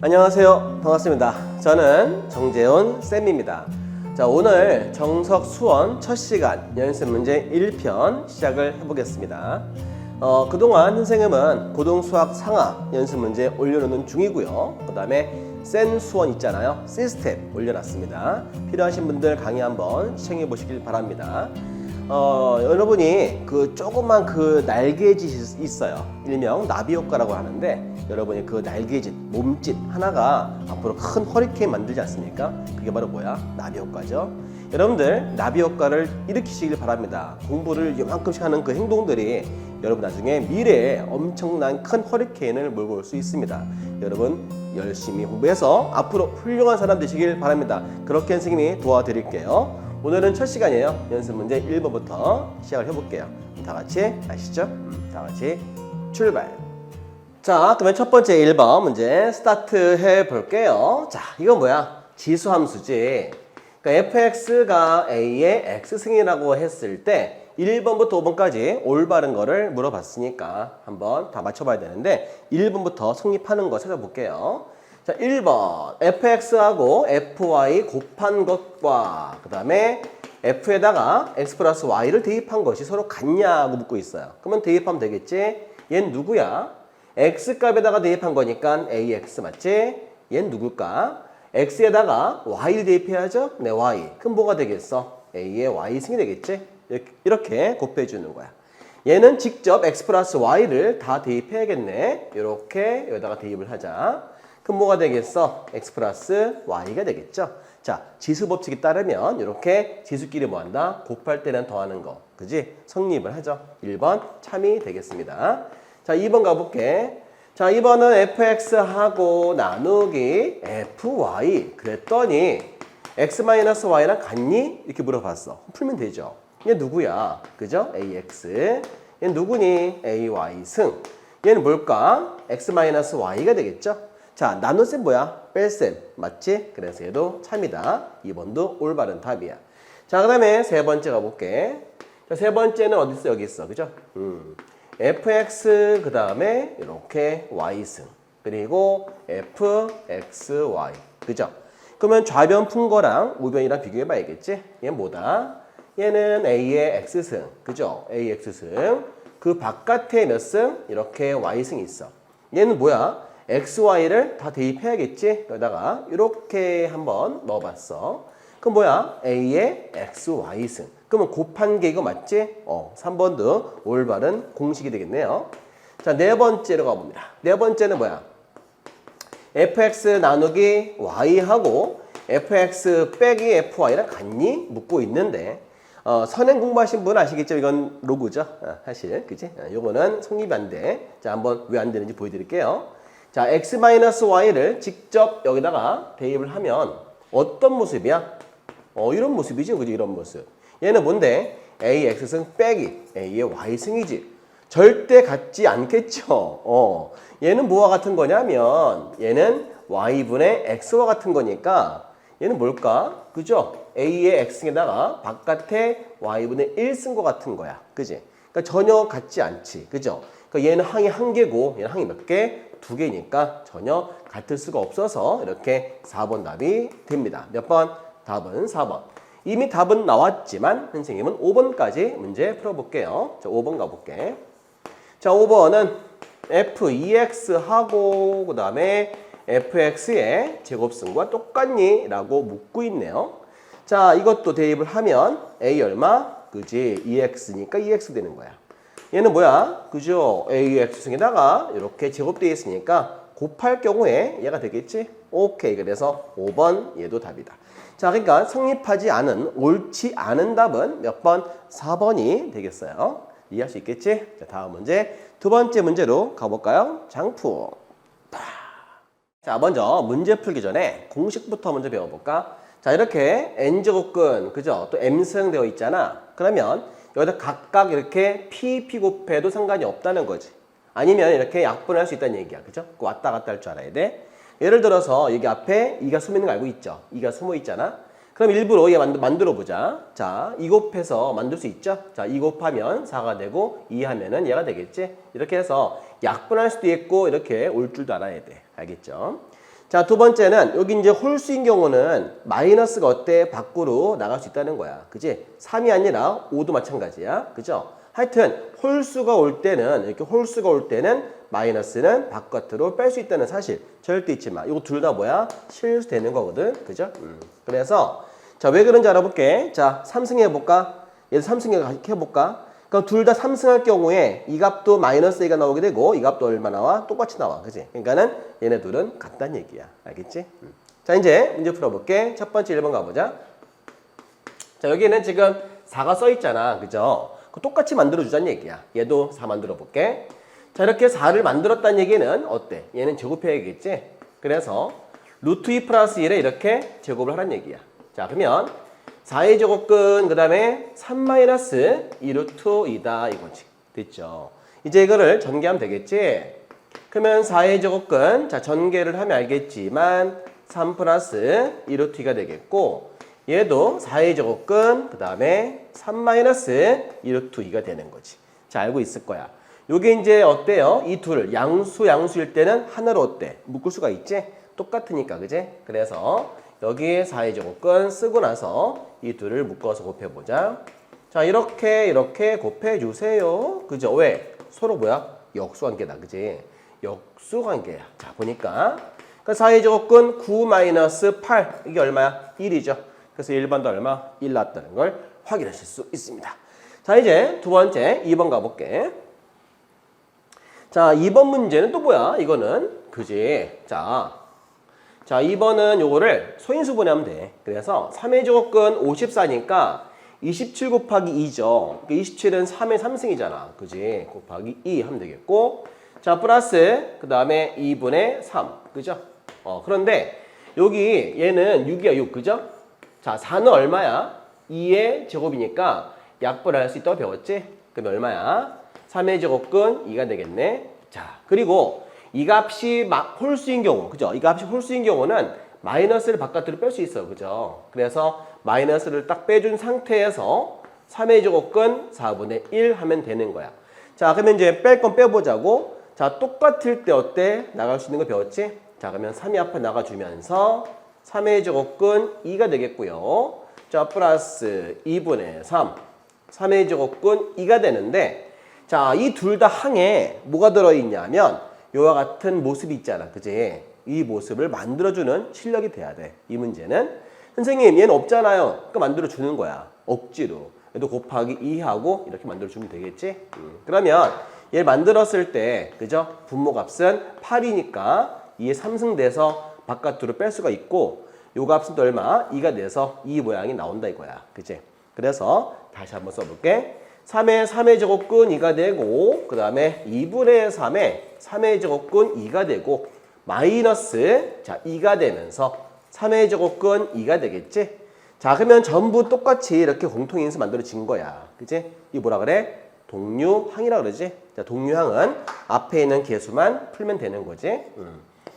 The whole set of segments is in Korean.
안녕하세요. 반갑습니다. 저는 정재훈 쌤입니다. 자, 오늘 정석 수원 첫 시간 연습 문제 1편 시작을 해보겠습니다. 그동안 선생님은 고등수학 상하 연습 문제 올려놓는 중이고요. 그 다음에 센 수원 있잖아요. 시스템 올려놨습니다. 필요하신 분들 강의 한번 시청해 보시길 바랍니다. 여러분이 그 조그만 그 날개짓이 있어요. 일명 나비 효과라고 하는데, 여러분이 그 날개짓, 몸짓 하나가 앞으로 큰 허리케인 만들지 않습니까? 그게 바로 뭐야? 나비 효과죠. 여러분들 나비 효과를 일으키시길 바랍니다. 공부를 이만큼씩 하는 그 행동들이 여러분 나중에 미래에 엄청난 큰 허리케인을 몰고 올 수 있습니다. 여러분 열심히 공부해서 앞으로 훌륭한 사람 되시길 바랍니다. 그렇게 선생님이 도와드릴게요. 오늘은 첫 시간이에요. 연습 문제 1번부터 시작을 해볼게요. 다 같이 아시죠? 다 같이 출발. 자, 그러면 첫 번째 1번 문제 스타트 해볼게요. 자, 이건 뭐야? 지수함수지. 그러니까 fx가 a의 x승이라고 했을 때 1번부터 5번까지 올바른 거를 물어봤으니까 한번 다 맞춰봐야 되는데 1번부터 성립하는 거 찾아볼게요. 자, 1번 fx하고 fy 곱한 것과 그 다음에 f에다가 x 플러스 y를 대입한 것이 서로 같냐고 묻고 있어요. 그러면 대입하면 되겠지? 얘는 누구야? x값에다가 대입한 거니까 ax 맞지? 얘는 누굴까? x에다가 y를 대입해야죠? 네, y. 그럼 뭐가 되겠어? a의 y승이 되겠지? 이렇게 곱해주는 거야. 얘는 직접 x 플러스 y를 다 대입해야겠네. 이렇게 여기다가 대입을 하자. 그럼 뭐가 되겠어? x 플러스 y가 되겠죠? 자, 지수 법칙에 따르면 이렇게 지수끼리 뭐한다? 곱할 때는 더하는 거. 그지? 성립을 하죠. 1번 참이 되겠습니다. 자, 2번 가볼게. 자, 2번은 fx하고 나누기 fy. 그랬더니 x-y랑 같니? 이렇게 물어봤어. 풀면 되죠. 얘 누구야? 그죠? ax. 얘 누구니? ay승. 얘는 뭘까? x-y가 되겠죠? 자, 나눗셈 뭐야? 뺄셈. 맞지? 그래서 얘도 참이다. 2번도 올바른 답이야. 자, 그 다음에 세 번째 가볼게. 자, 세 번째는 어디 있어? 여기 있어. 그죠? fx 그 다음에 이렇게 y승. 그리고 fxy. 그죠? 그러면 좌변 푼 거랑 우변이랑 비교해 봐야겠지? 얘는 뭐다? 얘는 a의 x승. 그죠? ax승. 그 바깥에 몇 승? 이렇게 y승이 있어. 얘는 뭐야? xy를 다 대입해야겠지? 여기다가 이렇게 한번 넣어봤어. 그럼 뭐야? a의 xy승. 그러면 곱한 게 이거 맞지? 3번도 올바른 공식이 되겠네요. 자, 네 번째로 가봅니다. 네 번째는 뭐야? fx 나누기 y하고 fx 빼기 fy랑 같니? 묻고 있는데 선행 공부하신 분 아시겠죠? 이건 로그죠? 사실 그치? 요거는 성립이 안 돼. 자, 한번 왜 안 되는지 보여드릴게요. 자, x-y를 직접 여기다가 대입을 하면 어떤 모습이야? 이런 모습이지, 그지? 이런 모습. 얘는 뭔데? ax승 빼기 a의 y승이지. 절대 같지 않겠죠? 얘는 뭐와 같은 거냐면 얘는 y분의 x와 같은 거니까 얘는 뭘까? 그죠? a의 x승에다가 바깥에 y분의 1승과 같은 거야. 그지? 그러니까 전혀 같지 않지. 그죠? 그러니까 얘는 항이 한 개고 얘는 항이 몇 개? 두 개니까 전혀 같을 수가 없어서 이렇게 4번 답이 됩니다. 몇 번? 답은 4번. 이미 답은 나왔지만 선생님은 5번까지 문제 풀어볼게요. 자, 5번 가볼게. 자, 5번은 f2x하고 그 다음에 fx의 제곱승과 똑같니? 라고 묻고 있네요. 자, 이것도 대입을 하면 a 얼마? 그지? 2x니까 2x 되는 거야. 얘는 뭐야? 그죠? ax승에다가 이렇게 제곱되어 있으니까 곱할 경우에 얘가 되겠지? 오케이. 그래서 5번 얘도 답이다. 자, 그러니까 성립하지 않은, 옳지 않은 답은 몇 번? 4번이 되겠어요. 이해할 수 있겠지? 자, 다음 문제. 두 번째 문제로 가볼까요? 장품. 자, 먼저 문제 풀기 전에 공식부터 먼저 배워볼까? 자, 이렇게 n제곱근, 그죠? 또 m승 되어 있잖아. 그러면 여기다 각각 이렇게 p 곱해도 상관이 없다는 거지. 아니면 이렇게 약분할 수 있다는 얘기야. 그죠? 왔다 갔다 할 줄 알아야 돼. 예를 들어서 여기 앞에 2가 숨어 있는 거 알고 있죠? 2가 숨어 있잖아. 그럼 일부러 얘 만들어 보자. 자, 2 곱해서 만들 수 있죠? 자, 2 곱하면 4가 되고 2 하면은 얘가 되겠지? 이렇게 해서 약분할 수도 있고 이렇게 올 줄도 알아야 돼. 알겠죠? 자, 두 번째는 여기 이제 홀수인 경우는 마이너스가 어때? 밖으로 나갈 수 있다는 거야. 그지? 3이 아니라 5도 마찬가지야. 그죠? 하여튼 홀수가 올 때는 이렇게 홀수가 올 때는 마이너스는 바깥으로 뺄 수 있다는 사실 절대 잊지 마. 이거 둘 다 뭐야? 실수되는 거거든. 그죠? 그래서 자, 왜 그런지 알아볼게. 자, 3승 해볼까? 얘도 3승 해볼까? 그럼 둘 다 3승할 경우에 이 값도 마이너스 A가 나오게 되고 이 값도 얼마 나와? 똑같이 나와. 그지? 그러니까는 얘네 둘은 같다는 얘기야. 알겠지? 자, 이제 문제 풀어볼게. 첫 번째 1번 가보자. 자, 여기는 지금 4가 써 있잖아. 그죠? 똑같이 만들어주자는 얘기야. 얘도 4 만들어 볼게. 자, 이렇게 4를 만들었다는 얘기는 어때? 얘는 제곱해야겠지? 그래서 루트 2 플러스 1에 이렇게 제곱을 하라는 얘기야. 자, 그러면 4의 제곱근 그 다음에 3 마이너스 2 루트 2다 이거지. 됐죠? 이제 이거를 전개하면 되겠지? 그러면 4의 제곱근 자 전개를 하면 알겠지만 3 플러스 2 루트 2가 되겠고 얘도 4의 제곱근 그 다음에 3 마이너스 2 루트 2가 되는 거지. 자, 알고 있을 거야. 요게 이제 어때요? 이 둘 양수일 때는 하나로 어때? 묶을 수가 있지? 똑같으니까 그지? 그래서 여기에 4의 제곱근 쓰고 나서 이 둘을 묶어서 곱해보자. 자, 이렇게 곱해주세요. 그죠? 왜? 서로 뭐야? 역수관계다. 그지? 역수관계야. 자, 보니까 4의 제곱근 9 마이너스 8 이게 얼마야? 1이죠. 그래서 1번도 얼마? 1 나왔다는 걸 확인하실 수 있습니다. 자, 이제 두 번째 2번 가볼게. 자, 2번 문제는 또 뭐야? 이거는 그지? 자, 2번은 요거를 소인수분해하면 돼. 그래서 3의 제곱근 54니까 27 곱하기 2죠. 27은 3의 3승이잖아. 그지? 곱하기 2 하면 되겠고. 자, 플러스 그 다음에 2분의 3. 그죠? 그런데 여기 얘는 6이야, 6. 그죠? 자, 4는 얼마야? 2의 제곱이니까 약분할 수 있다고 배웠지? 그럼 얼마야? 3의 제곱근 2가 되겠네. 자, 그리고 이 값이 홀수인 경우, 그죠? 이 값이 홀수인 경우는 마이너스를 바깥으로 뺄 수 있어, 그죠? 그래서 마이너스를 딱 빼준 상태에서 3의 제곱근 4분의 1 하면 되는 거야. 자, 그러면 이제 뺄 건 빼보자고. 자, 똑같을 때 어때? 나갈 수 있는 거 배웠지? 자, 그러면 3이 앞에 나가주면서 3의 제곱근 2가 되겠고요. 자, 플러스 2분의 3. 3의 제곱근 2가 되는데, 자, 이 둘 다 항에 뭐가 들어있냐면 이와 같은 모습이 있잖아. 그지? 이 모습을 만들어주는 실력이 돼야 돼. 이 문제는. 선생님, 얘는 없잖아요. 그러니까 만들어주는 거야. 억지로. 얘도 곱하기 2하고 이렇게 만들어주면 되겠지? 그러면 얘를 만들었을 때, 그죠? 분모값은 8이니까 2에 3승 돼서 바깥으로 뺄 수가 있고 요 값은 또 얼마? 2가 돼서 이 모양이 나온다 이거야. 그지? 그래서 다시 한번 써볼게. 3의 3의 제곱근 2가 되고 그 다음에 2분의 3의 3의 제곱근 2가 되고 마이너스 자 2가 되면서 3의 제곱근 2가 되겠지? 자, 그러면 전부 똑같이 이렇게 공통인수 만들어진 거야. 그치? 이 뭐라 그래? 동류항이라 그러지? 자, 동류항은 앞에 있는 개수만 풀면 되는 거지.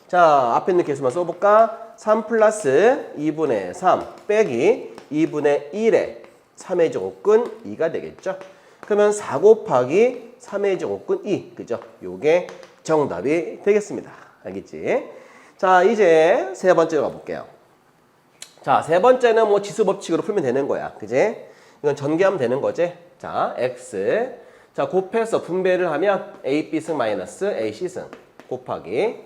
자, 앞에 있는 개수만 써볼까? 3 플러스 2분의 3 빼기 2분의 1에 3의 제곱근 2가 되겠죠? 그러면 4 곱하기 3의 제곱근 2. 그죠? 요게 정답이 되겠습니다. 알겠지? 자, 이제 세 번째로 가볼게요. 자, 세 번째는 뭐 지수 법칙으로 풀면 되는 거야. 그지? 이건 전개하면 되는 거지? 자, x. 자, 곱해서 분배를 하면 AB승 마이너스 AC승 곱하기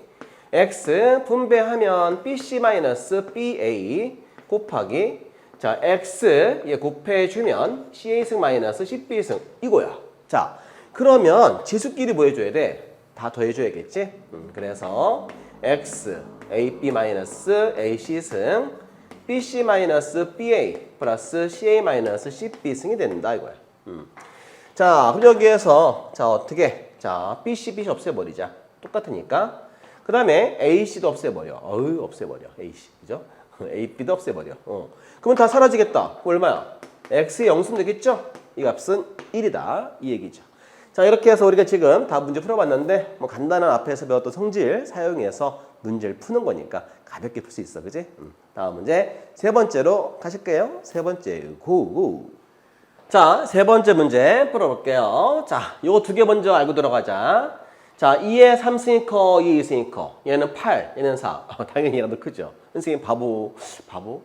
x 분배하면 BC 마이너스 BA 곱하기 자, x 얘 곱해주면 CA승 마이너스 CB승 이거야. 자, 그러면 지수끼리 뭐 해줘야 돼? 다 더해줘야겠지? 그래서 x AB 마이너스 AC승 BC 마이너스 BA 플러스 CA 마이너스 CB승이 된다 이거야. 자, 그럼 여기에서 자 어떻게? 자, BC 없애버리자. 똑같으니까. 그 다음에 AC도 없애버려. 없애버려. AC. 그죠? AB도 없애버려. 그러면 다 사라지겠다. 얼마야? X의 영수면 되겠죠? 이 값은 1이다. 이 얘기죠. 자, 이렇게 해서 우리가 지금 다 문제 풀어봤는데 뭐 간단한 앞에서 배웠던 성질 사용해서 문제를 푸는 거니까 가볍게 풀 수 있어. 그지? 다음 문제 세 번째로 가실게요. 세 번째 고! 자, 세 번째 문제 풀어볼게요. 자, 요거 두 개 먼저 알고 들어가자. 자, 2의 3승이 커, 2의 2승이 커. 얘는 8, 얘는 4. 당연히 얘가 더 크죠. 선생님 바보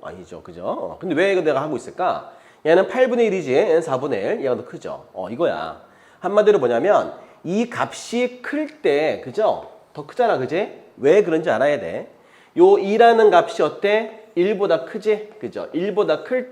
아니죠. 그죠? 근데 왜 이거 내가 하고 있을까? 얘는 8분의 1이지, 얘는 4분의 1. 얘가 더 크죠. 이거야. 한마디로 뭐냐면 이 값이 클 때, 그죠? 더 크잖아, 그지? 왜 그런지 알아야 돼. 요 2라는 값이 어때? 1보다 크지? 그죠? 1보다 클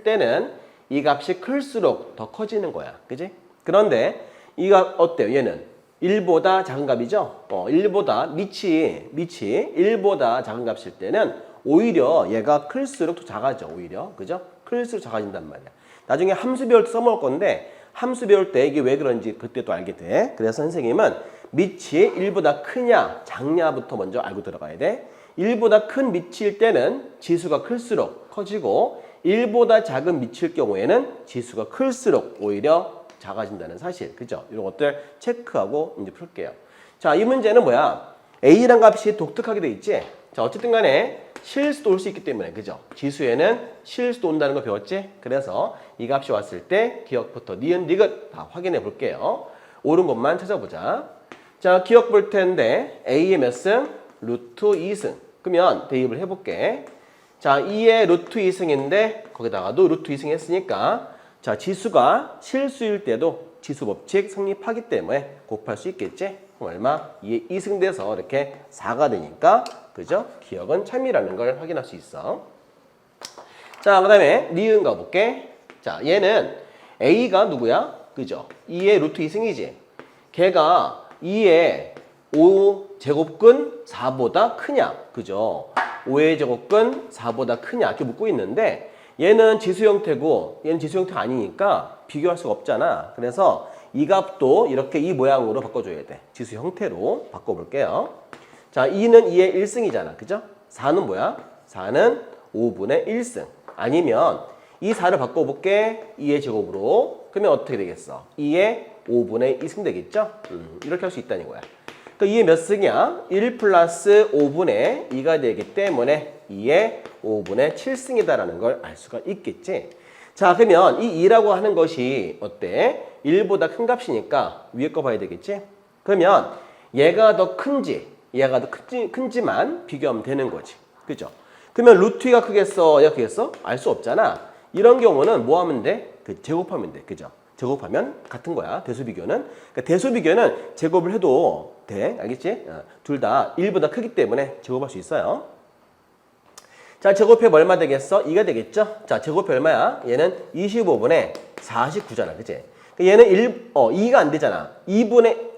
때는 이 값이 클수록 더 커지는 거야. 그지? 그런데 이가 어때요? 얘는 1보다 작은 값이죠? 1보다 밑이 1보다 작은 값일 때는 오히려 얘가 클수록 더 작아져. 오히려. 그죠? 클수록 작아진단 말이야. 나중에 함수 배울 때 써먹을 건데 함수 배울 때 이게 왜 그런지 그때 또 알게 돼. 그래서 선생님은 밑이 1보다 크냐 작냐부터 먼저 알고 들어가야 돼. 1보다 큰 밑일 때는 지수가 클수록 커지고 1보다 작은 밑일 경우에는 지수가 클수록 오히려 작아진다는 사실. 그죠? 이런 것들 체크하고 이제 풀게요. 자, 이 문제는 뭐야? A란 값이 독특하게 돼 있지? 자, 어쨌든 간에 실수도 올 수 있기 때문에, 그죠? 지수에는 실수도 온다는 거 배웠지? 그래서 이 값이 왔을 때 기억부터 니은, 디귿 다 확인해 볼게요. 옳은 것만 찾아보자. 자, 기억 볼 텐데 A의 몇 승? 루트 2승. 그러면 대입을 해볼게. 자, 2의 루트 2승인데 거기다가도 루트 2승 했으니까 자, 지수가 실수일 때도 지수 법칙 성립하기 때문에 곱할 수 있겠지? 그럼 얼마? 2의 2승 돼서 이렇게 4가 되니까 그죠? 기억은 참이라는 걸 확인할 수 있어. 자, 그 다음에 니은 가볼게. 자, 얘는 A가 누구야? 그죠? 2의 루트 2승이지? 걔가 2의 5제곱근 4보다 크냐? 그죠? 5의 제곱근 4보다 크냐? 이렇게 묻고 있는데 얘는 지수 형태고 얘는 지수 형태가 아니니까 비교할 수가 없잖아. 그래서 이 값도 이렇게 이 모양으로 바꿔줘야 돼. 지수 형태로 바꿔볼게요. 자, 2는 2의 1승이잖아. 그죠? 4는 뭐야? 4는 5분의 1승. 아니면 이 4를 바꿔볼게. 2의 제곱으로. 그러면 어떻게 되겠어? 2의 5분의 2승 되겠죠? 이렇게 할 수 있다는 거야. 그 2의 몇 승이야? 1 플러스 5분의 2가 되기 때문에 2의 5분의 7승이다라는 걸 알 수가 있겠지. 자, 그러면 이 2라고 하는 것이 어때? 1보다 큰 값이니까 위에 거 봐야 되겠지? 그러면 얘가 더 큰지, 얘가 더 큰지만 비교하면 되는 거지. 그죠? 그러면 루트 2가 크겠어? 얘가 크겠어? 알 수 없잖아. 이런 경우는 뭐 하면 돼? 제곱하면 돼. 그죠? 제곱하면 같은 거야. 대수비교는. 그러니까 대수비교는 제곱을 해도 돼. 알겠지? 둘 다 1보다 크기 때문에 제곱할 수 있어요. 자, 제곱해면 얼마 되겠어? 2가 되겠죠? 자, 제곱해 얼마야? 얘는 25분의 49잖아. 그치? 얘는 2가 안 되잖아. 25분의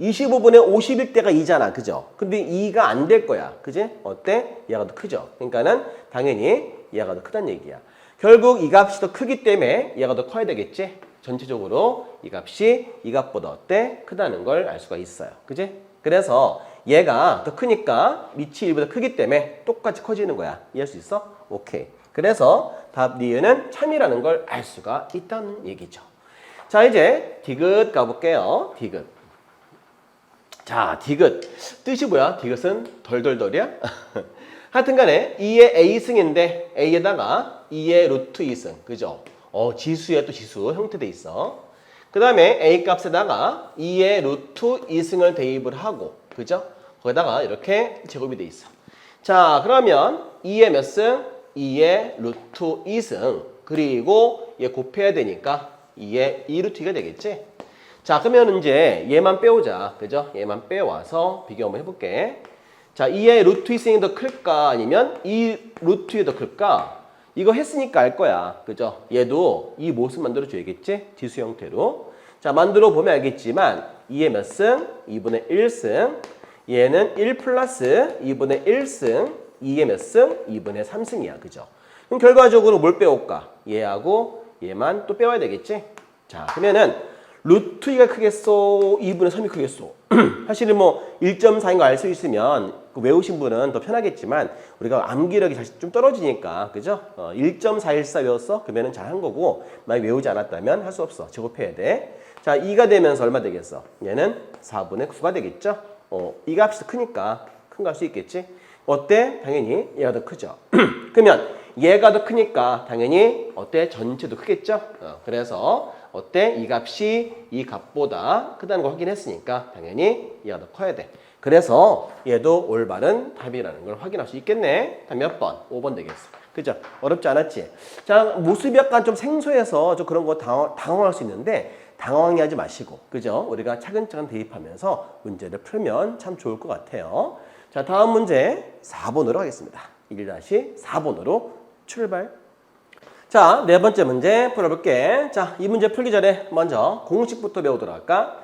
51대가 2잖아. 그죠? 근데 2가 안 될 거야. 그지? 어때? 얘가 더 크죠? 그러니까는 당연히 얘가 더 크다는 얘기야. 결국 이 값이 더 크기 때문에 얘가 더 커야 되겠지? 전체적으로 이 값이 이 값보다 어때? 크다는 걸 알 수가 있어요. 그지? 그래서 얘가 더 크니까 밑이 1보다 크기 때문에 똑같이 커지는 거야. 이해할 수 있어? 오케이. 그래서 답 니은은 참이라는 걸 알 수가 있다는 얘기죠. 자, 이제 디귿 가볼게요. 디귿. 자, 디귿. 뜻이 뭐야? 디귿은 덜덜덜이야? 하여튼 간에 2의 A승인데 A에다가 2의 루트 2승. 그죠? 지수에 또 지수 형태돼 있어. 그 다음에 A 값에다가 2의 루트 2승을 대입을 하고, 그죠? 거기다가 이렇게 제곱이 돼 있어. 자, 그러면 2의 몇 승? 2의 루트 2승. 그리고 얘 곱해야 되니까 2의 2루트 2가 되겠지? 자, 그러면 이제 얘만 빼오자. 그죠? 얘만 빼와서 비교 한번 해볼게. 자, 2의 루트 2승이 더 클까? 아니면 2 루트 2가 더 클까? 이거 했으니까 알 거야. 그죠? 얘도 이 모습 만들어줘야겠지? 지수 형태로. 자, 만들어 보면 알겠지만 2의 몇 승? 2분의 1승. 얘는 1 플러스 2분의 1승. 2의 몇 승? 2분의 3승이야. 그죠? 그럼 결과적으로 뭘 빼올까? 얘하고 얘만 또 빼와야 되겠지? 자, 그러면은 루트 2가 크겠소? 2분의 3이 크겠소? 사실은 뭐 1.4인 거 알 수 있으면 외우신 분은 더 편하겠지만 우리가 암기력이 사실 좀 떨어지니까 그죠? 1.414 외웠어? 그러면은 잘한 거고 만약 외우지 않았다면 할 수 없어. 제곱해야 돼. 자, 2가 되면서 얼마 되겠어? 얘는 4분의 9가 되겠죠? 이 값이 더 크니까 큰 거 할 수 있겠지? 어때? 당연히 얘가 더 크죠. 그러면 얘가 더 크니까 당연히 어때? 전체도 크겠죠? 그래서 어때? 이 값이 이 값보다 크다는 걸 확인했으니까 당연히 얘가 더 커야 돼. 그래서 얘도 올바른 답이라는 걸 확인할 수 있겠네. 다음 몇 번? 5번 되겠어. 그죠? 어렵지 않았지? 자, 모습이 약간 좀 생소해서 좀 그런 거 당황할 수 있는데 당황하지 마시고, 그죠? 우리가 차근차근 대입하면서 문제를 풀면 참 좋을 것 같아요. 자, 다음 문제 4번으로 하겠습니다. 1-4번으로 출발. 자, 네 번째 문제 풀어볼게. 자, 이 문제 풀기 전에 먼저 공식부터 배우도록 할까?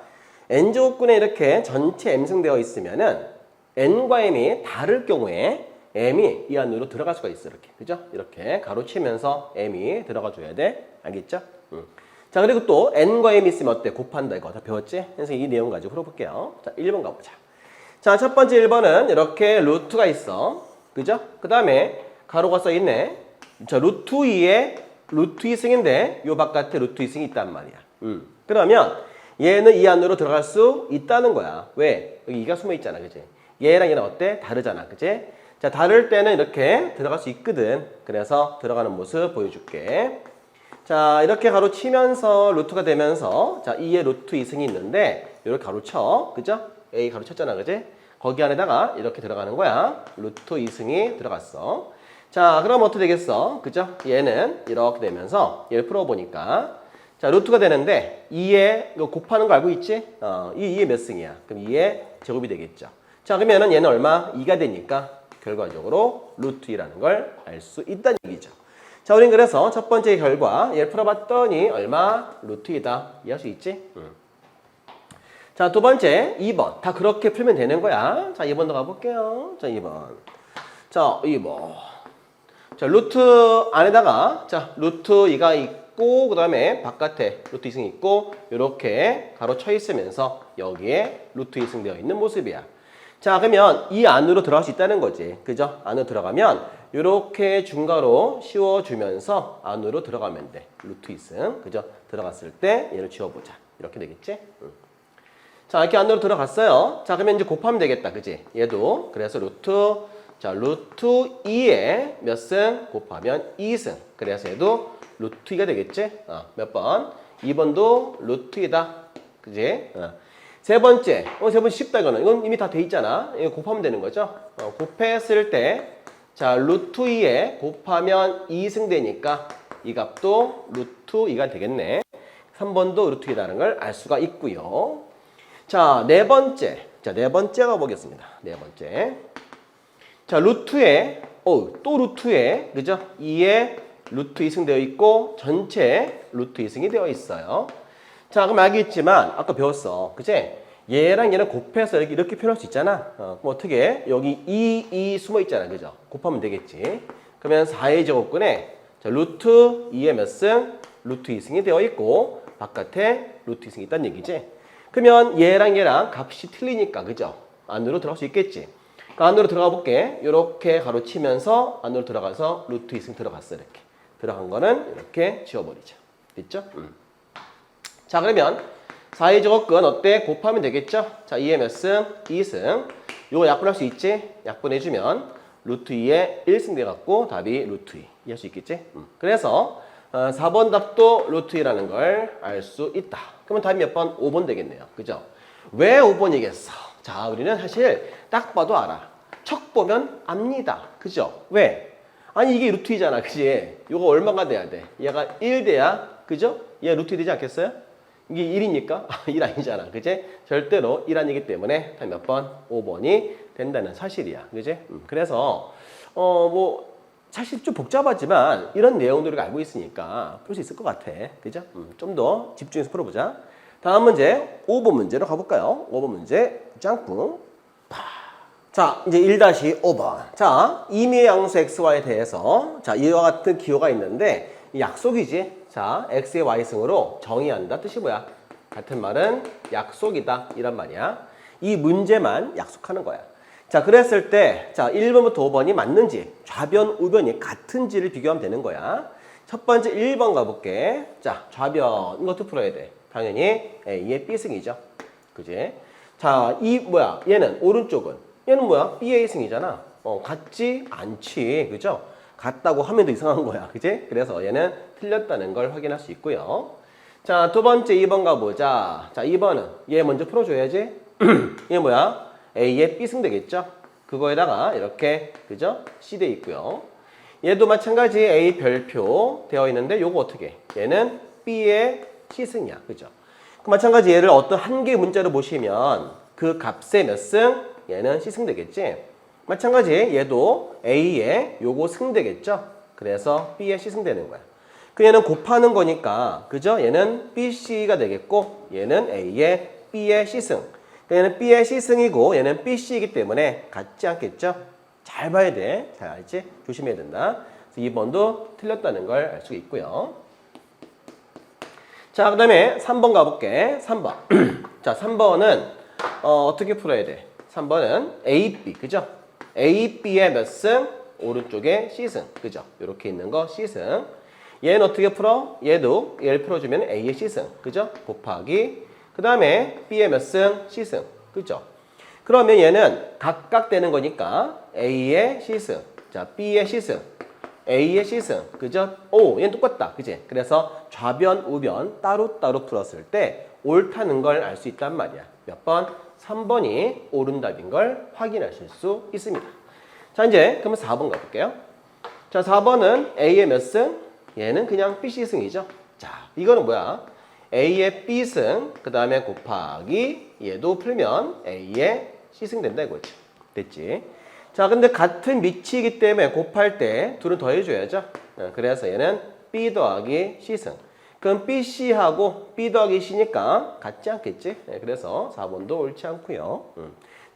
n제곱근에 이렇게 전체 m승되어 있으면은 n과 m이 다를 경우에 m이 이 안으로 들어갈 수가 있어. 이렇게. 그죠? 이렇게 가로치면서 m이 들어가 줘야 돼. 알겠죠? 자, 그리고 또 n과 m이 있으면 어때? 곱한다. 이거 다 배웠지? 그래서 이 내용 가지고 풀어볼게요. 자, 1번 가보자. 자, 첫 번째 1번은 이렇게 루트가 있어. 그죠? 그 다음에 가로가 써 있네. 자, 루트 2에 루트 2승인데 요 바깥에 루트 2승이 있단 말이야. 그러면 얘는 이 안으로 들어갈 수 있다는 거야. 왜? 여기 2가 숨어 있잖아. 그지? 얘랑 얘는 어때? 다르잖아. 그지? 자, 다를 때는 이렇게 들어갈 수 있거든. 그래서 들어가는 모습 보여줄게. 자, 이렇게 가로치면서 루트가 되면서 자, 2에 루트 2승이 있는데 이렇게 가로쳐. 그죠? A 가로쳤잖아. 그지? 거기 안에다가 이렇게 들어가는 거야. 루트 2승이 들어갔어. 자, 그럼 어떻게 되겠어? 그죠? 얘는 이렇게 되면서 얘를 풀어보니까 자, 루트가 되는데 2에 이거 곱하는 거 알고 있지? 이 2에 몇 승이야? 그럼 2의 제곱이 되겠죠. 자, 그러면은 얘는 얼마? 2가 되니까 결과적으로 루트 2라는 걸 알 수 있다는 얘기죠. 자, 우린 그래서 첫 번째 결과 얘를 풀어봤더니 얼마? 루트 2다. 이해할 수 있지? 자, 두 번째 2번. 다 그렇게 풀면 되는 거야. 자, 2번도 가볼게요. 자, 2번. 자, 2번. 자, 루트 안에다가 자, 루트 2가 있고 그 다음에 바깥에 루트 2승이 있고 이렇게 가로 쳐 있으면서 여기에 루트 2승 되어 있는 모습이야. 자, 그러면 이 안으로 들어갈 수 있다는 거지. 그죠? 안으로 들어가면 이렇게 중괄호 씌워주면서 안으로 들어가면 돼. 루트 2승. 그죠? 들어갔을 때 얘를 지워보자. 이렇게 되겠지? 자, 이렇게 안으로 들어갔어요. 자, 그러면 이제 곱하면 되겠다. 그지? 얘도. 그래서 루트 2에 몇 승? 곱하면 2승. 그래서 얘도 루트 2가 되겠지? 몇 번? 2번도 루트 2다. 그지? 세 번째. 세 번째 쉽다, 이거는. 이건 이미 다 돼 있잖아. 이거 곱하면 되는 거죠? 곱했을 때, 자, 루트 2에 곱하면 2승 되니까 이 값도 루트 2가 되겠네. 3번도 루트 2라는 걸 알 수가 있고요. 자, 네 번째. 자, 네 번째 가보겠습니다. 네 번째. 자, 루트에, 또 루트에, 그죠? 2에 루트 2승 되어 있고, 전체 루트 2승이 되어 있어요. 자, 그럼 알겠지만, 아까 배웠어. 그치? 얘랑 얘는 곱해서 이렇게 표현할 수 있잖아. 그럼 어떻게 해? 여기 2 숨어 있잖아. 그죠? 곱하면 되겠지. 그러면 4의 제곱근에, 자, 루트 2에 몇 승? 루트 2승이 되어 있고, 바깥에 루트 2승이 있다는 얘기지. 그러면 얘랑 얘랑 값이 틀리니까, 그죠? 안으로 들어갈 수 있겠지. 안으로 들어가 볼게. 이렇게 가로치면서 안으로 들어가서 루트 2승 들어갔어. 이렇게. 들어간 거는 이렇게 지워버리자. 됐죠? 자, 그러면 4의 제곱근 어때? 곱하면 되겠죠? 자, 2의 몇 승? 2승. 요거 약분할 수 있지? 약분해주면 루트 2에 1승 돼갖고 답이 루트 2. 이해할 수 있겠지? 그래서 4번 답도 루트 2라는 걸 알 수 있다. 그러면 답이 몇 번? 5번 되겠네요. 그죠? 왜 5번이겠어? 자, 우리는 사실 딱 봐도 알아. 척 보면 압니다. 그죠? 왜? 아니, 이게 루트 2잖아. 그지? 요거 얼마가 돼야 돼? 얘가 1 돼야, 그죠? 얘가 루트 2 되지 않겠어요? 이게 1이니까? 1 아니잖아. 그지? 절대로 1 아니기 때문에 답이 몇 번? 5번이 된다는 사실이야. 그지? 그래서, 사실 좀 복잡하지만 이런 내용들을 알고 있으니까 풀 수 있을 것 같아. 그죠? 좀 더 집중해서 풀어보자. 다음 문제, 5번 문제로 가볼까요? 5번 문제, 짱꿍. 자, 이제 1-5번. 자, 임의의 양수 xy에 대해서 자, 이와 같은 기호가 있는데 약속이지. 자, x의 y승으로 정의한다. 뜻이 뭐야? 같은 말은 약속이다. 이란 말이야. 이 문제만 약속하는 거야. 자, 그랬을 때 자, 1번부터 5번이 맞는지 좌변, 우변이 같은지를 비교하면 되는 거야. 첫 번째 1번 가볼게. 자, 좌변 이것도 풀어야 돼. 당연히 A의 B승이죠. 그지? 자, 얘는 오른쪽은 얘는 뭐야? B의 승이잖아. 같지 않지. 그죠? 같다고 하면 더 이상한 거야. 그지? 그래서 얘는 틀렸다는 걸 확인할 수 있고요. 자, 두 번째 2번 가보자. 자, 2번은 얘 먼저 풀어줘야지. 얘 뭐야? A의 B승 되겠죠? 그거에다가 이렇게, 그죠? C 돼 있고요. 얘도 마찬가지 A 별표 되어 있는데 요거 어떻게? 얘는 B의 C승이야. 그죠? 그 마찬가지 얘를 어떤 한 개의 문자로 보시면 그 값의 몇 승? 얘는 C승 되겠지? 마찬가지 얘도 A의 요거 승 되겠죠? 그래서 B의 C승 되는 거야. 그 얘는 곱하는 거니까, 그죠? 얘는 BC가 되겠고, 얘는 A의 B의 C승. 얘는 B의 C승이고, 얘는 BC이기 때문에 같지 않겠죠? 잘 봐야 돼. 잘 알지? 조심해야 된다. 그래서 2번도 틀렸다는 걸 알 수 있고요. 자, 그 다음에 3번 가볼게. 3번. 자, 3번은, 어떻게 풀어야 돼? 3번은 AB, 그죠? AB의 몇 승? 오른쪽에 C승. 그죠? 이렇게 있는 거 C승. 얘는 어떻게 풀어? 얘도 얘를 풀어주면 A의 C승. 그죠? 곱하기. 그 다음에 B의 몇 승? C승. 그죠? 그러면 얘는 각각 되는 거니까 A의 C승. 자, B의 C승. A의 C승. 그죠? 오, 얘는 똑같다. 그지? 그래서 좌변, 우변 따로따로 풀었을 때 옳다는 걸 알 수 있단 말이야. 몇 번? 3번이 옳은 답인 걸 확인하실 수 있습니다. 자, 이제 그러면 4번 가볼게요. 자, 4번은 A의 몇 승? 얘는 그냥 BC승이죠. 자, 이거는 뭐야? A의 B승, 그 다음에 곱하기 얘도 풀면 A의 C승 된다 이거지. 됐지? 자, 근데 같은 위치이기 때문에 곱할 때 둘은 더해줘야죠. 그래서 얘는 B 더하기 C승. 그럼 BC하고 B 더하기 C니까 같지 않겠지? 그래서 4번도 옳지 않고요.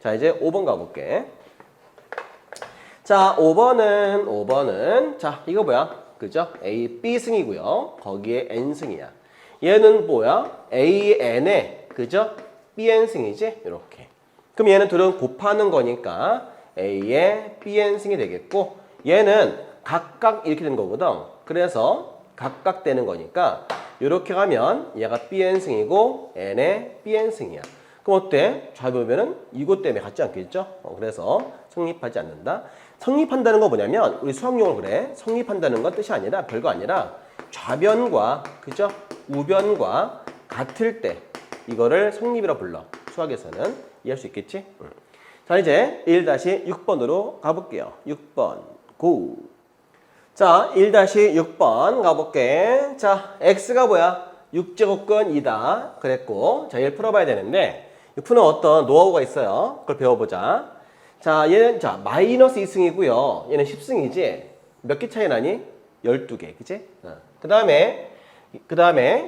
자, 이제 5번 가볼게. 자, 5번은 자, 이거 뭐야? 그죠? A, B승이고요. 거기에 N승이야. 얘는 뭐야? A, N에, 그죠? BN승이지? 이렇게. 그럼 얘는 둘은 곱하는 거니까 A의 BN승이 되겠고, 얘는 각각 이렇게 되는 거거든. 그래서 각각 되는 거니까 이렇게 가면 얘가 BN승이고 N의 BN승이야. 그럼 어때? 잘 보면은 이것 때문에 같지 않겠죠? 그래서 성립하지 않는다. 성립한다는 건 뭐냐면 우리 수학용어로 그래. 성립한다는 건 뜻이 아니라 별거 아니라 좌변과 그죠? 우변과 같을 때 이거를 성립이라 불러. 수학에서는 이해할 수 있겠지? 자, 이제 1-6번으로 가볼게요. 6번 고. 자, 1-6번 가볼게. 자, x가 뭐야? 6제곱근 2다 그랬고, 자, 얘를 풀어봐야 되는데 푸는 어떤 노하우가 있어요. 그걸 배워보자. 자, 얘는 자 마이너스 2승이고요. 얘는 10승이지. 몇 개 차이 나니? 12개, 그치? 그 다음에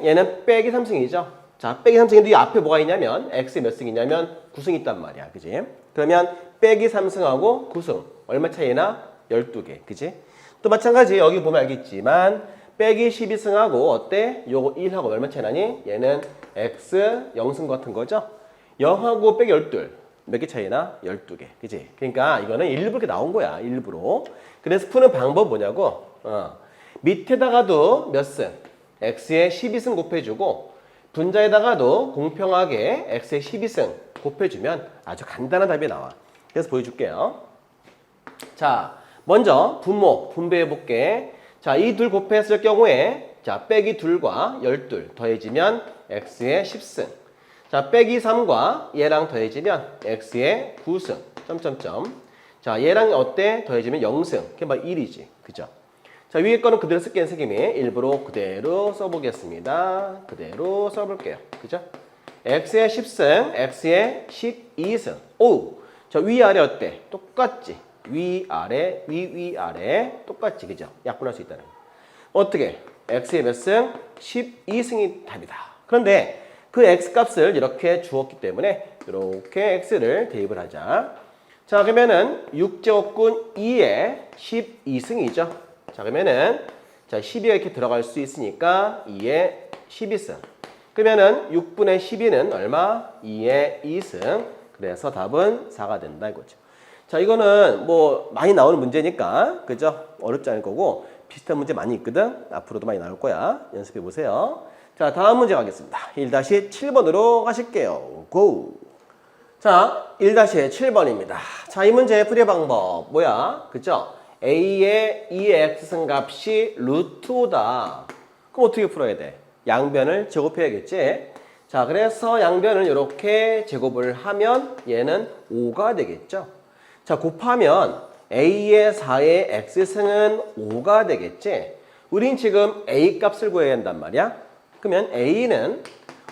얘는 빼기 3승이죠. 자, 빼기 3승인데 이 앞에 뭐가 있냐면 x 몇 승이냐면 9승 있단 말이야, 그치? 그러면 빼기 3승하고 9승 얼마 차이나? 12개, 그치? 또 마찬가지 여기 보면 알겠지만 빼기 12승하고 어때? 요거 1하고 얼마 차이 나니? 얘는 x 0승 같은 거죠? 0하고 빼기 12 몇 개 차이나? 12개. 그치? 그러니까 이거는 일부러 이렇게 나온 거야. 일부러. 그래서 푸는 방법 뭐냐고? 밑에다가도 몇 승? x에 12승 곱해주고 분자에다가도 공평하게 x에 12승 곱해주면 아주 간단한 답이 나와. 그래서 보여줄게요. 자, 먼저 분모, 분배해볼게. 자, 이 둘 곱했을 경우에 자, 빼기 2과 12 더해지면 x에 10승. 자, 빼기 3과 얘랑 더해지면 x의 9승. 점점점. 자, 얘랑 어때? 더해지면 0승. 그게 막 1이지. 그죠? 자, 위에 거는 그대로 쓸게요, 선생님이. 일부러 그대로 써보겠습니다. 그대로 써볼게요. 그죠? x의 10승, x의 12승. 오! 자, 위아래 어때? 똑같지? 위아래, 위아래. 똑같지? 그죠? 약분할 수 있다는 거. 어떻게? x의 몇 승? 12승이 답이다. 그런데 그 x값을 이렇게 주었기 때문에 이렇게 x를 대입을 하자. 자, 그러면은 6제곱근 2에 12승이죠. 자, 그러면은 자, 12가 이렇게 들어갈 수 있으니까 2에 12승. 그러면은 6분의 12는 얼마? 2에 2승. 그래서 답은 4가 된다 이거죠. 자, 이거는 뭐 많이 나오는 문제니까 그죠? 어렵지 않을 거고 비슷한 문제 많이 있거든. 앞으로도 많이 나올 거야. 연습해 보세요. 자, 다음 문제 가겠습니다. 1-7번으로 가실게요. 고! 자, 1-7번입니다. 자, 이 문제의 풀이 방법 뭐야? 그죠? A의 2x승 값이 루트 5다. 그럼 어떻게 풀어야 돼? 양변을 제곱해야겠지. 자, 그래서 양변을 이렇게 제곱을 하면 얘는 5가 되겠죠. 자, 곱하면 a의 4의 x승은 5가 되겠지. 우린 지금 a 값을 구해야 한단 말이야. 그러면 a는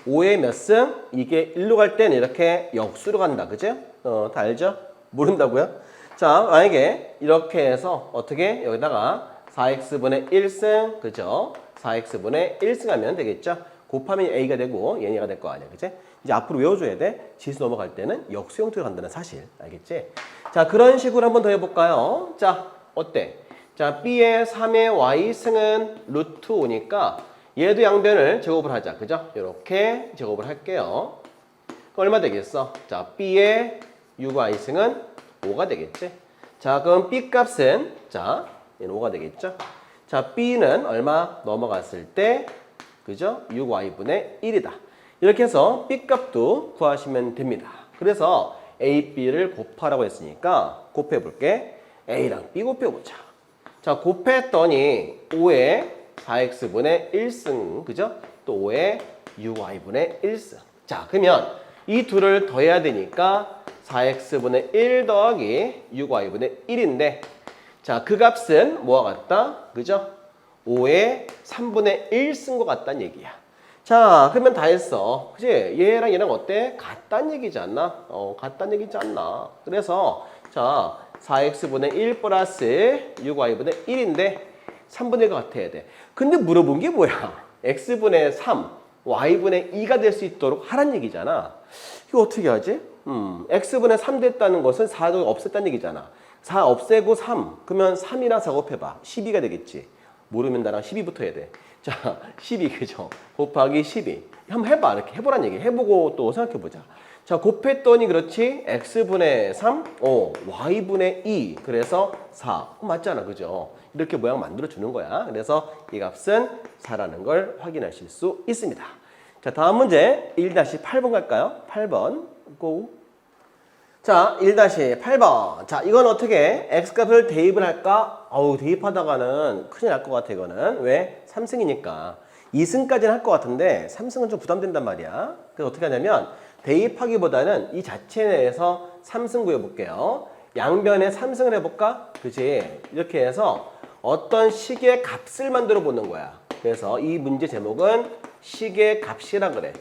5의 몇 승? 이게 1로 갈 때는 이렇게 역수로 간다. 그죠? 다 알죠? 모른다고요? 자, 만약에 이렇게 해서 어떻게 여기다가 4x분의 1승, 그죠? 4x분의 1승 하면 되겠죠? 곱하면 a가 되고 얘가 될 거 아니야. 그치? 이제 앞으로 외워줘야 돼. 지수 넘어갈 때는 역수 형태로 간다는 사실. 알겠지? 자, 그런 식으로 한번 더 해볼까요? 자, 어때? 자, b의 3의 y승은 루트 5니까 얘도 양변을 제곱을 하자. 그죠? 이렇게 제곱을 할게요. 그럼 얼마 되겠어? 자, b의 6y승은 5가 되겠지? 자, 그럼 b 값은, 자, 얘는 5가 되겠죠? 자, b는 얼마 넘어갔을 때, 그죠? 6y분의 1이다. 이렇게 해서 b 값도 구하시면 됩니다. 그래서 a, b를 곱하라고 했으니까 곱해볼게. a랑 b 곱해보자. 자, 곱했더니 5의 4x분의 1승, 그죠? 또 5의 6y분의 1승. 자, 그러면 이 둘을 더해야 되니까 4x분의 1 더하기 6y분의 1인데, 자, 그 값은 뭐와 같다? 그죠? 5의 3분의 1 쓴 것 같다는 얘기야. 자, 그러면 다 했어. 그치? 얘랑 얘랑 어때? 같다는 얘기지 않나? 같다는 얘기지 않나? 그래서, 자, 4x분의 1 플러스 6y분의 1인데, 3분의 1과 같아야 돼. 근데 물어본 게 뭐야? x분의 3, y분의 2가 될 수 있도록 하란 얘기잖아. 이거 어떻게 하지? x분의 3 됐다는 것은 4도 없앴다는 얘기잖아. 4 없애고 3. 그러면 3이랑 4 곱해봐. 12가 되겠지. 모르면 나랑 12부터 해야 돼. 자, 12, 그죠? 곱하기 12. 한번 해봐. 이렇게 해보란 얘기. 해보고 또 생각해보자. 자, 곱했더니 그렇지. x분의 3, y분의 2. 그래서 4. 맞잖아. 그죠? 이렇게 모양 만들어주는 거야. 그래서 이 값은 4라는 걸 확인하실 수 있습니다. 자, 다음 문제 1-8번 갈까요? 8번. 고. 자, 1-8번. 자, 이건 어떻게 x값을 대입을 할까? 대입하다가는 큰일 날 것 같아, 이거는. 왜? 3승이니까. 2승까지는 할 것 같은데 3승은 좀 부담된단 말이야. 그래서 어떻게 하냐면 대입하기보다는 이 자체 내에서 3승 구해볼게요. 양변에 3승을 해볼까? 그치? 이렇게 해서 어떤 식의 값을 만들어 보는 거야. 그래서 이 문제 제목은 식의 값이라 그래.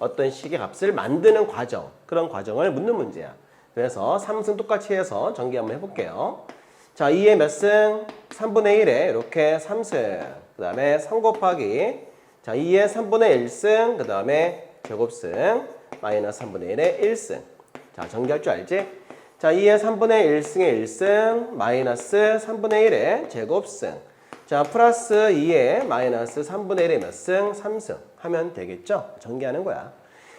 어떤 식의 값을 만드는 과정. 그런 과정을 묻는 문제야. 그래서 3승 똑같이 해서 전개 한번 해볼게요. 자, 2의 몇 승? 3분의 1에 이렇게 3승. 그 다음에 3 곱하기. 자, 2의 3분의 1승. 그 다음에 제곱승. 마이너스 3분의 1의 1승. 자, 전개할 줄 알지? 자, 2의 3분의 1승의 1승. 마이너스 3분의 1의 제곱승. 자, 플러스 2의 마이너스 3분의 1의 몇 승? 3승. 하면 되겠죠? 전개하는 거야.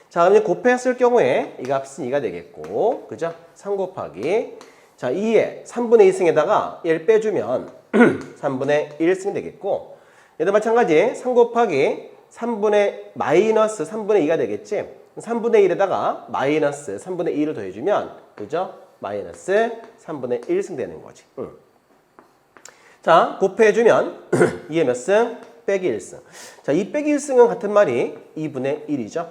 자, 그럼 곱했을 경우에 이 값은 2가 되겠고, 그죠? 3 곱하기. 자, 2에 3분의 2승에다가 1 빼주면 3분의 1승이 되겠고, 얘도 마찬가지 3 곱하기 3분의 마이너스 3분의 2가 되겠지? 3분의 1에다가 마이너스 3분의 2를 더해주면, 그죠? 마이너스 3분의 1승 되는 거지. 자, 곱해주면 2의 몇 승? 빼기 1승. 자, 2 빼기 1승은 같은 말이 2분의 1이죠.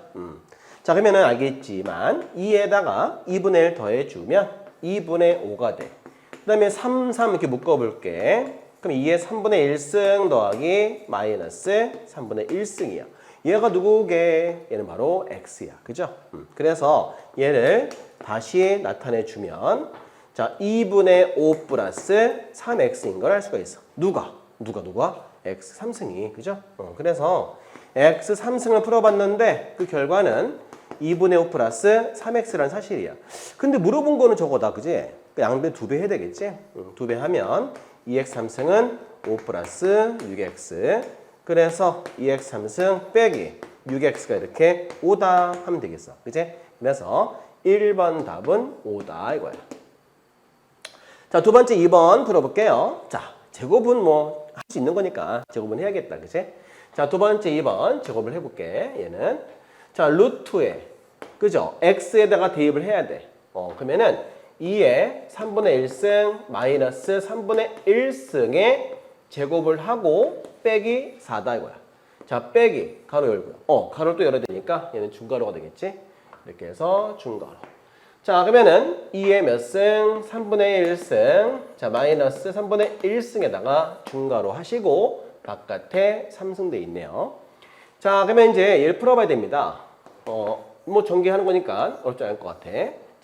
자, 그러면은 알겠지만 2에다가 2분의 1 더해주면 2분의 5가 돼. 그 다음에 3, 3 이렇게 묶어볼게. 그럼 2의 3분의 1승 더하기 마이너스 3분의 1승이야. 얘가 누구게? 얘는 바로 x야. 그죠? 그래서 얘를 다시 나타내주면 자, 2분의 5 플러스 3x인 걸 알 수가 있어. 누가? x 3승이. 그죠? 그래서 x 3승을 풀어봤는데 그 결과는 2분의 5 플러스 3x라는 사실이야. 근데 물어본 거는 저거다. 그지? 양변 2배 해야 되겠지? 2배 하면 2x 3승은 5 플러스 6x. 그래서 2x 3승 빼기 6x가 이렇게 5다 하면 되겠어. 그지? 그래서 1번 답은 5다 이거야. 자, 두 번째 2번 풀어볼게요. 자, 제곱은 뭐 할 수 있는 거니까 제곱은 해야겠다. 그치? 자, 두 번째 2번 제곱을 해볼게. 얘는 자, 루트에 그죠? x에다가 대입을 해야 돼. 그러면은 2의 3분의 1승 마이너스 3분의 1승에 제곱을 하고 빼기 4다 이거야. 자, 빼기 가로 열고요. 가로를 또 열어야 되니까 얘는 중가로가 되겠지. 이렇게 해서 중가로. 자, 그러면은 2의 몇 승? 3분의 1승. 자, 마이너스 3분의 1승에다가 중가로 하시고 바깥에 3승 돼 있네요. 자, 그러면 이제 얘를 풀어봐야 됩니다. 뭐 전개하는 거니까 어렵지 않을 것 같아.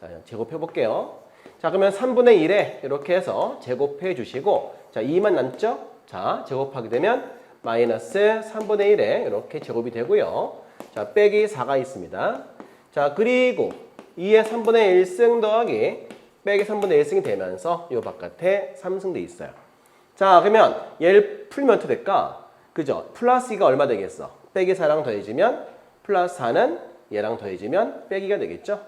자, 제곱해 볼게요. 자, 그러면 3분의 1에 이렇게 해서 제곱해 주시고, 자, 2만 남죠? 자, 제곱하게 되면 마이너스 3분의 1에 이렇게 제곱이 되고요. 자, 빼기 4가 있습니다. 자, 그리고 2의 3분의 1승 더하기 빼기 3분의 1승이 되면서 이 바깥에 3승 돼 있어요. 자, 그러면 얘를 풀면 어떻게 될까? 그죠? 플러스 2가 얼마 되겠어? 빼기 4랑 더해지면 플러스 4는 얘랑 더해지면 빼기가 되겠죠?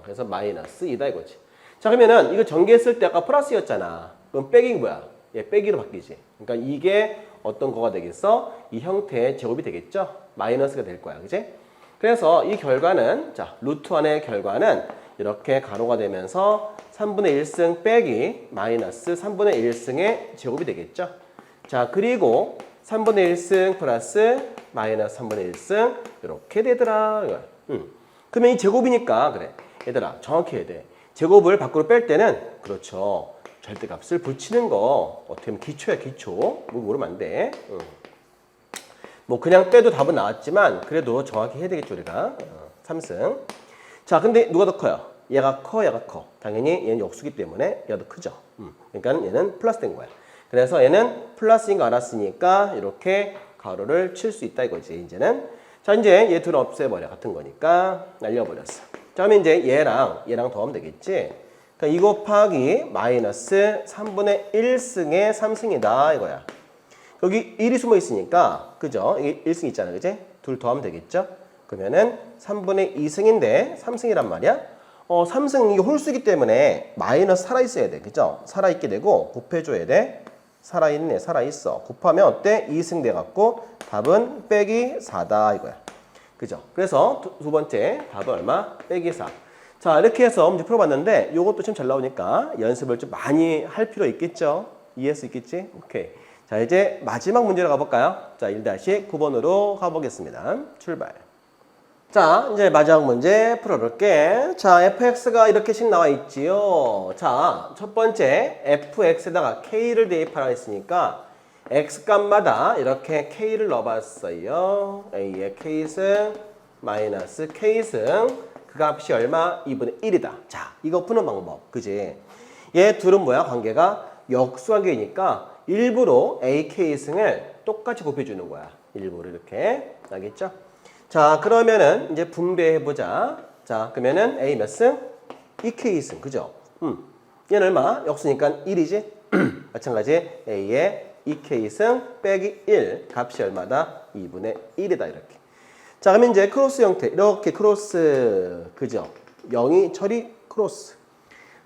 그래서 마이너스 2다 이거지. 자, 그러면은 이거 전개했을 때 아까 플러스였잖아. 그럼 빼기는 뭐야? 얘 빼기로 바뀌지. 그러니까 이게 어떤 거가 되겠어? 이 형태의 제곱이 되겠죠? 마이너스가 될 거야. 그지? 그래서 이 결과는, 자, 루트 1의 결과는 이렇게 가로가 되면서 3분의 1승 빼기 마이너스 3분의 1승의 제곱이 되겠죠? 자, 그리고 3분의 1승 플러스 마이너스 3분의 1승 이렇게 되더라. 그러면 이 제곱이니까 그래. 얘들아, 정확히 해야 돼. 제곱을 밖으로 뺄 때는 그렇죠. 절대값을 붙이는 거 어떻게 보면 기초야 기초. 뭐 모르면 안 돼. 뭐 그냥 빼도 답은 나왔지만 그래도 정확히 해야 되겠죠 우리가. 3승. 자, 근데 누가 더 커요? 얘가 커, 얘가 커. 당연히 얘는 역수기 때문에 얘가 더 크죠. 그러니까 얘는 플러스 된 거야. 그래서 얘는 플러스인 거 알았으니까 이렇게 가로를 칠 수 있다 이거지 이제는. 자, 이제 얘 둘 없애버려. 같은 거니까 날려버렸어. 자, 그러면 이제 얘랑 더하면 되겠지. 그러니까 2 곱하기 마이너스 3분의 1승의 3승이다 이거야. 여기 1이 숨어 있으니까 그죠? 이게 1승 있잖아. 그지? 둘 더하면 되겠죠? 그러면은 3분의 2승인데 3승이란 말이야. 3승 이게 홀수기 때문에 마이너스 살아있어야 돼. 그죠? 살아있게 되고 곱해줘야 돼. 살아있네. 살아있어. 곱하면 어때? 2승 돼갖고 답은 빼기 4다 이거야. 그죠? 그래서 두 번째 답은 얼마? 빼기 4. 자, 이렇게 해서 문제 풀어봤는데 이것도 좀 잘 나오니까 연습을 좀 많이 할 필요 있겠죠? 이해할 수 있겠지? 오케이. 자, 이제 마지막 문제로 가볼까요? 자, 1-9번으로 가보겠습니다. 출발. 자, 이제 마지막 문제 풀어볼게. 자, fx가 이렇게씩 나와 있지요. 자, 첫 번째 fx에다가 k를 대입하라 했으니까 x 값마다 이렇게 k를 넣어봤어요. a의 k승 마이너스 k승 그 값이 얼마? 2분의 1이다. 자, 이거 푸는 방법. 그지? 얘 둘은 뭐야? 관계가 역수관계이니까 일부러 a k승을 똑같이 곱해주는 거야. 일부러 이렇게. 알겠죠? 자, 그러면은 이제 분배해보자. 자, 그러면은 A 몇 승? 2K승. 그죠? 얘는 얼마? 역수니까 1이지? 마찬가지 A의 2K승 빼기 1. 값이 얼마다? 2분의 1이다. 이렇게. 자, 그러면 이제 크로스 형태. 이렇게 크로스. 그죠? 0이 처리 크로스.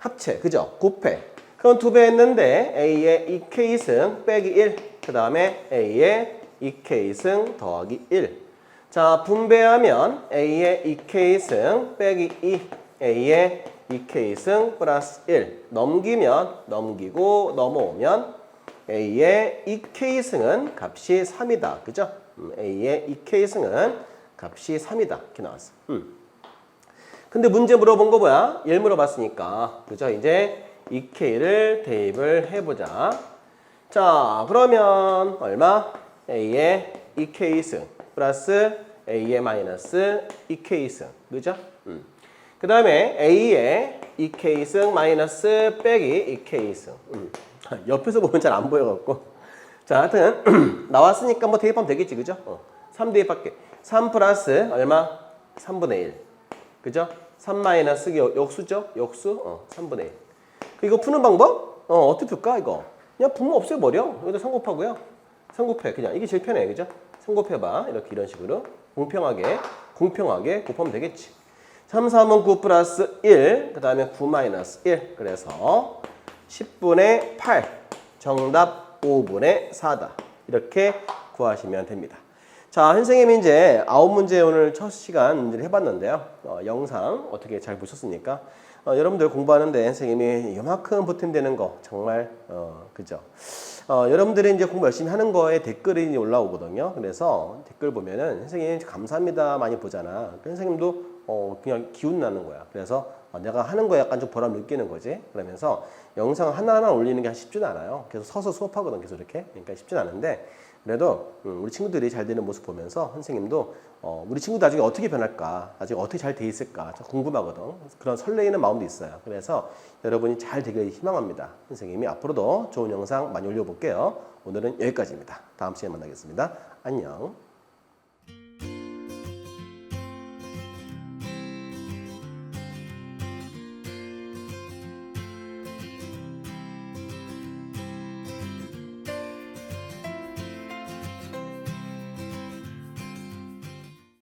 합체. 그죠? 곱해. 그럼 2배 했는데 A의 2K승 빼기 1. 그 다음에 A의 2K승 더하기 1. 자, 분배하면 A의 2K승 빼기 2, A의 2K승 플러스 1. 넘기고 넘어오면 A의 2K승은 값이 3이다. 그죠? A의 2K승은 값이 3이다. 이렇게 나왔어. 근데 문제 물어본 거 뭐야? 얘를 물어봤으니까. 그죠? 이제 2K를 대입을 해보자. 자, 그러면 얼마? A의 2K승. 플러스 A의 마이너스 2K승. 그죠? 그 다음에 A의 2K승 마이너스 빼기 2K승. 옆에서 보면 잘 안 보여갖고. 자, 하여튼 나왔으니까 뭐 대입하면 되겠지. 그죠? 3 대입할게. 3 플러스 얼마? 3분의 1. 그죠? 3 마이너스 역수죠? 역수? 3분의 1. 이거 푸는 방법? 어떻게 풀까? 이거. 그냥 분모 없애버려. 여기다 3 곱하고요. 3 곱해. 그냥 이게 제일 편해. 그죠? 3 곱해봐. 이렇게 이런 식으로 공평하게 곱하면 되겠지. 3, 3은 9 플러스 1. 그 다음에 9 마이너스 1. 그래서 10분의 8. 정답 5분의 4다. 이렇게 구하시면 됩니다. 자, 선생님이 이제 9문제 오늘 첫 시간 문제를 해봤는데요. 영상 어떻게 잘 보셨습니까? 여러분들 공부하는데 선생님이 이만큼 보탬되는 거 정말 그죠? 여러분들이 이제 공부 열심히 하는 거에 댓글이 이제 올라오거든요. 그래서 댓글 보면은 선생님 감사합니다 많이 보잖아. 선생님도 그냥 기운 나는 거야. 그래서 내가 하는 거에 약간 좀 보람 느끼는 거지. 그러면서 영상 하나하나 올리는 게 쉽지는 않아요. 계속 서서 수업하거든 계속 이렇게. 그러니까 쉽진 않은데 그래도 우리 친구들이 잘 되는 모습 보면서 선생님도 우리 친구도 나중에 어떻게 변할까, 나중에 어떻게 잘 돼 있을까 참 궁금하거든. 그런 설레이는 마음도 있어요. 그래서 여러분이 잘 되길 희망합니다. 선생님이 앞으로도 좋은 영상 많이 올려볼게요. 오늘은 여기까지입니다. 다음 시간에 만나겠습니다. 안녕.